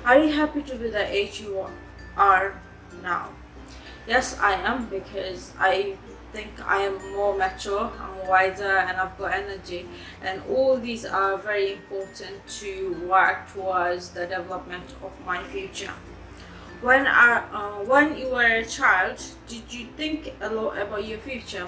Are you happy to be the age you are now? Yes, I am, because I think I am more mature, I'm wiser, and I've got energy. And all these are very important to work towards the development of my future. When you were a child, did you think a lot about your future?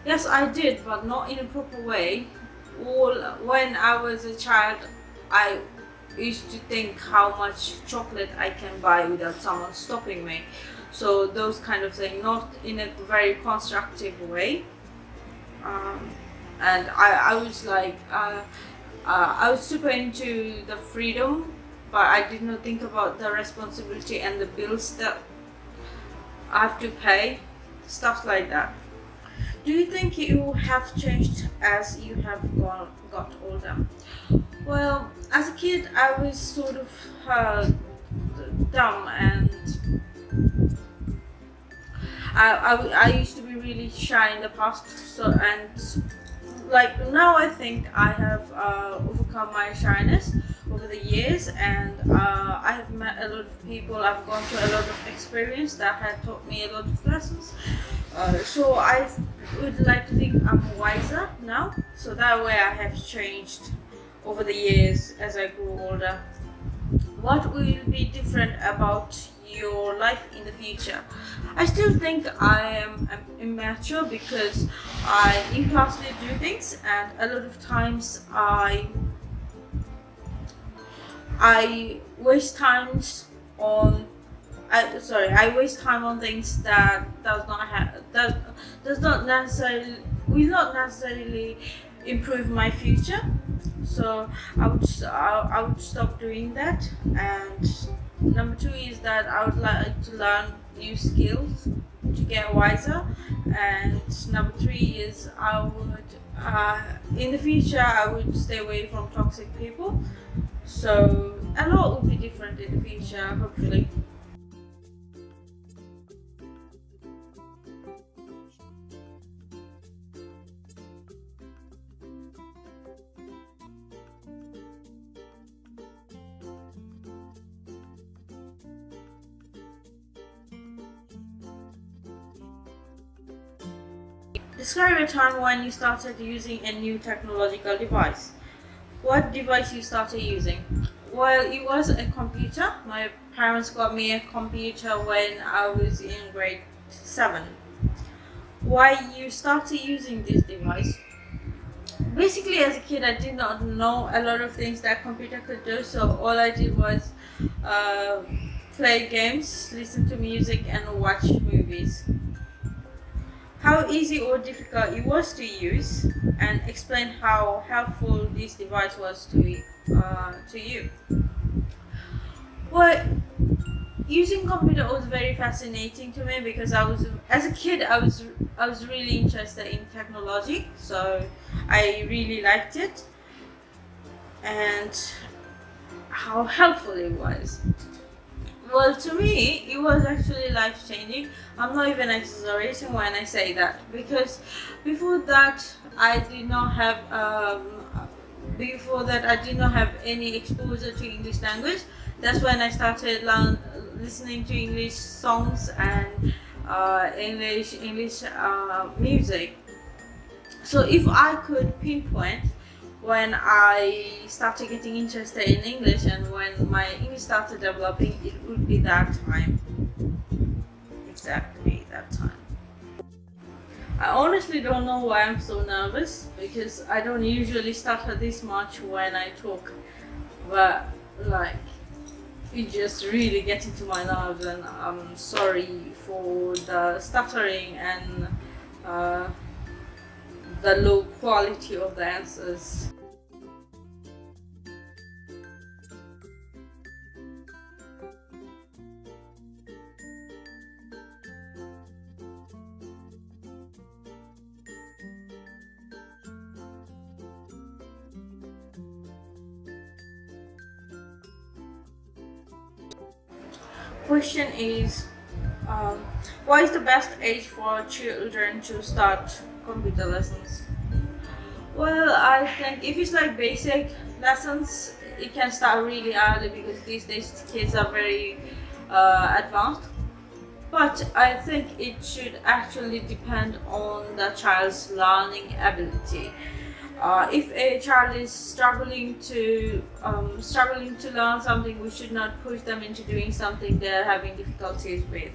Yes, I did, but not in a proper way. When I was a child, I used to think how much chocolate I can buy without someone stopping me. So those kind of things, not in a very constructive way. Um, and I was like, I was super into the freedom, but I did not think about the responsibility and the bills that I have to pay, stuff like that. Do you think you have changed as you have got older? Well, as a kid, I was sort of dumb, and I used to be really shy in the past. So, and like now, I think I have overcome my shyness over the years, and I have met a lot of people. I've gone through a lot of experience that had taught me a lot of lessons. So I would like to think I'm wiser now. So that way, I have changed over the years as I grew older. What will be different about your life in the future? I still think I'm immature, because I impulsively do things, and a lot of times I waste times on I waste time on things that does not necessarily will not necessarily improve my future. So I would stop doing that. And number two is that I would like to learn new skills to get wiser. And number three is I would in the future I would stay away from toxic people. So a lot will be different in the future, hopefully. Describe a time when you started using a new technological device. What device you started using? Well, it was a computer. My parents got me a computer when I was in grade 7. Why you started using this device? Basically, as a kid, I did not know a lot of things that computer could do. So all I did was uh, play games, listen to music, and watch movies. How easy or difficult it was to use, and explain how helpful this device was to you. Well, using computer was very fascinating to me, because as a kid I was really interested in technology, so I really liked it, and how helpful it was. Well, to me, it was actually life changing. I'm not even exaggerating when I say that, because before that, I did not have I did not have any exposure to English language. That's when I started listening to English songs and English music. So if I could pinpoint when I started getting interested in English and when my English started developing, it would be that time. Exactly that time. I honestly don't know why I'm so nervous, because I don't usually stutter this much when I talk, but like it just really gets into my nerves, and I'm sorry for the stuttering and uh, the low quality of the answers. Question is, um, what is the best age for children to start computer lessons? Well, I think if it's like basic lessons, it can start really early because these days kids are very advanced. But I think it should actually depend on the child's learning ability. If a child is struggling to learn something, we should not push them into doing something they're having difficulties with.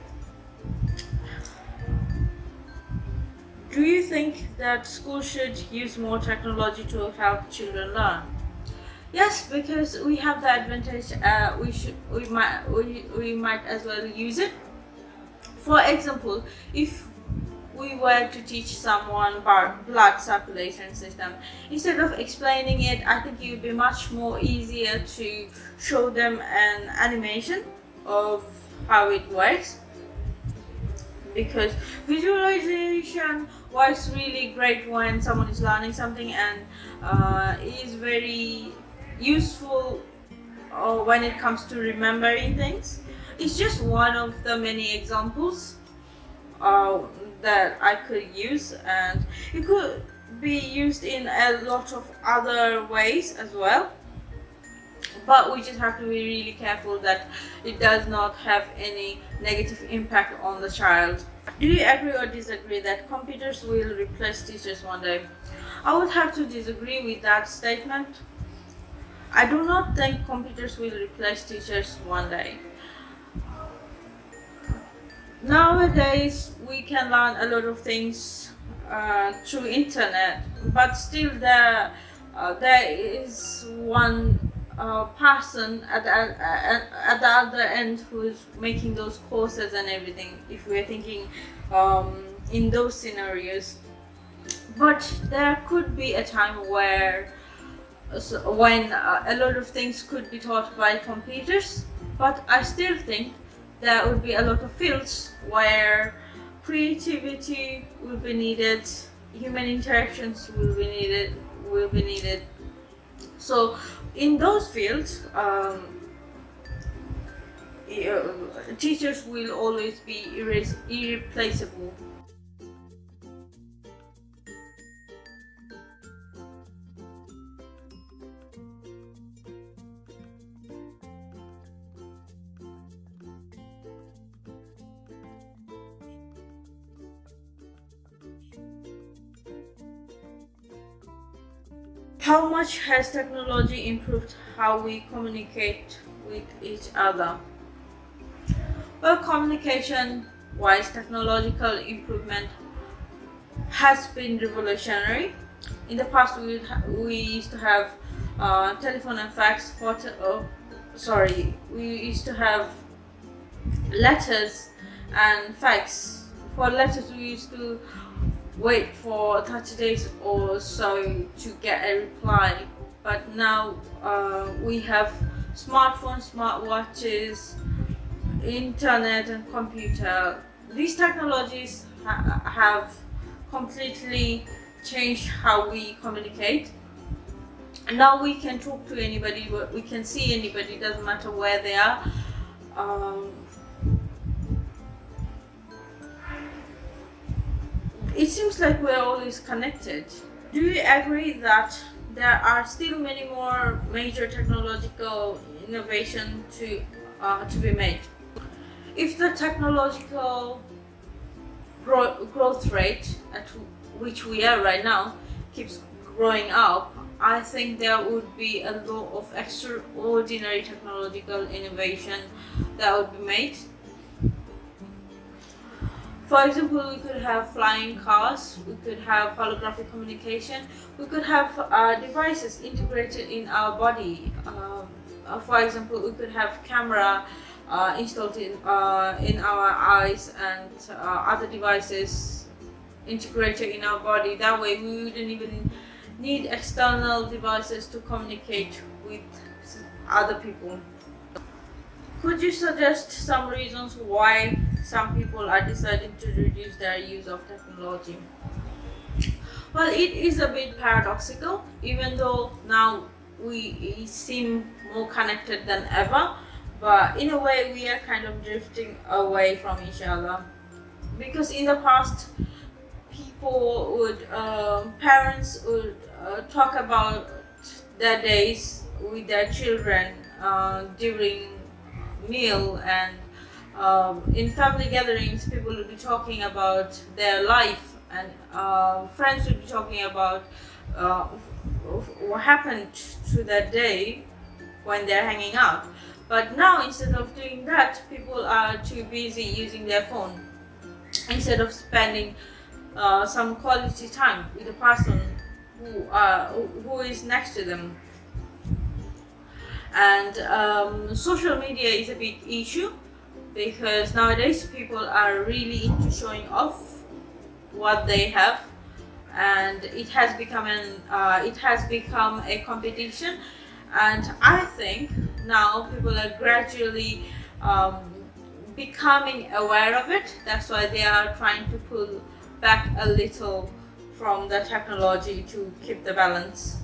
Do you think that schools should use more technology to help children learn? Yes, because we have the advantage. We might as well use it. For example, if we were to teach someone about blood circulation system, instead of explaining it, I think it would be much more easier to show them an animation of how it works, because visualization works really great when someone is learning something, and is very useful when it comes to remembering things. It's just one of the many examples that I could use, and it could be used in a lot of other ways as well. But we just have to be really careful that it does not have any negative impact on the child. Do you agree or disagree that computers will replace teachers one day? I would have to disagree with that statement. I do not think computers will replace teachers one day. Nowadays, we can learn a lot of things through internet, but still there is one person at the other end who's making those courses and everything, if we're thinking in those scenarios. But there could be a time when a lot of things could be taught by computers, but I still think there would be a lot of fields where creativity will be needed, human interactions will be needed. So in those fields, teachers will always be irreplaceable. How much has technology improved how we communicate with each other? Well, communication wise, technological improvement has been revolutionary. In the past, we used to have telephone and fax. We used to have letters and fax. For letters, we used to wait for 30 days or so to get a reply. But now we have smartphones, smartwatches, internet, and computer. These technologies have completely changed how we communicate. Now we can talk to anybody, we can see anybody, doesn't matter where they are. It seems like we're always connected. Do you agree that there are still many more major technological innovation to be made? If the technological growth rate at which we are right now keeps growing up, I think there would be a lot of extraordinary technological innovation that would be made. For example, we could have flying cars, we could have holographic communication, we could have devices integrated in our body. For example, we could have camera installed in our eyes, and other devices integrated in our body. That way we wouldn't even need external devices to communicate with other people. Could you suggest some reasons why some people are deciding to reduce their use of technology? Well, it is a bit paradoxical, even though now we seem more connected than ever, but in a way we are kind of drifting away from each other. Because in the past, parents would talk about their days with their children during meal, and in family gatherings people will be talking about their life, and friends will be talking about uh, what happened to that day when they're hanging out. But now, instead of doing that, people are too busy using their phone instead of spending some quality time with the person who is next to them. And social media is a big issue because nowadays people are really into showing off what they have, and it has become a competition. And I think now people are gradually um, becoming aware of it. That's why they are trying to pull back a little from the technology to keep the balance.